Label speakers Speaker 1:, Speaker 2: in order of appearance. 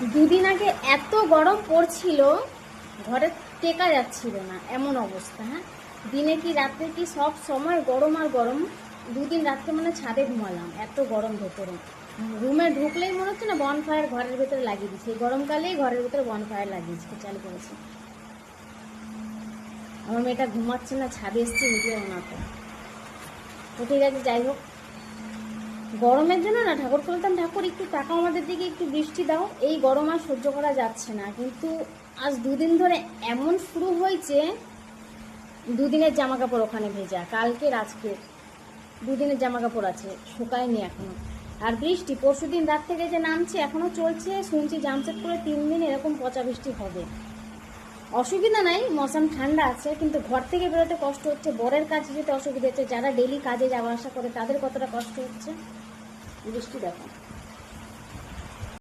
Speaker 1: দুদিন আগে এত গরম পড়ছিল, ঘরে টেকা যাচ্ছিল না, এমন অবস্থা। হ্যাঁ, দিনে কি রাত্রে কি সব সময় গরম আর গরম। দুদিন রাত্রে মানে ছাদে ঘুমালাম, এত গরম ভেতরে। রুমে ঢুকলেই মনে হচ্ছে না বনফায়ার ঘরের ভেতরে লাগিয়ে দিচ্ছে। এই গরমকালেই ঘরের ভেতরে বনফায়ার লাগিয়েছে, চালু করেছে। আমার মেয়েটা ঘুমাচ্ছে না, ছাদে এসছে ভিডিও বানাতে। তো ঠিক আছে, যাই হোক, গরমের জন্য না ঠাকুর বলতাম, ঠাকুর একটু তাকাও আমাদের দিকে, একটু বৃষ্টি দাও। এই গরম আর সহ্য করা যাচ্ছে না। কিন্তু আজ দুদিন ধরে এমন শুরু হয়েছে, দুদিনের জামা কাপড় ওখানে ভেজা, কালকের আজকের দুদিনের জামা কাপড় আছে, শুকায়নি এখনো। আর বৃষ্টি পরশুদিন রাত থেকে যে নামছে এখনো চলছে, শুনছি জামসেট করে 3 দিন এরকম পচা বৃষ্টি হবে। অসুবিধা নাই, মৌসুম ঠান্ডা আছে, কিন্তু ঘর থেকে বেরোতে কষ্ট হচ্ছে, বরের কাজে যেতে অসুবিধা হচ্ছে, যারা ডেলি কাজে যাওয়া আসা করে তাদের কতটা কষ্ট হচ্ছে। বৃষ্টি দেখো।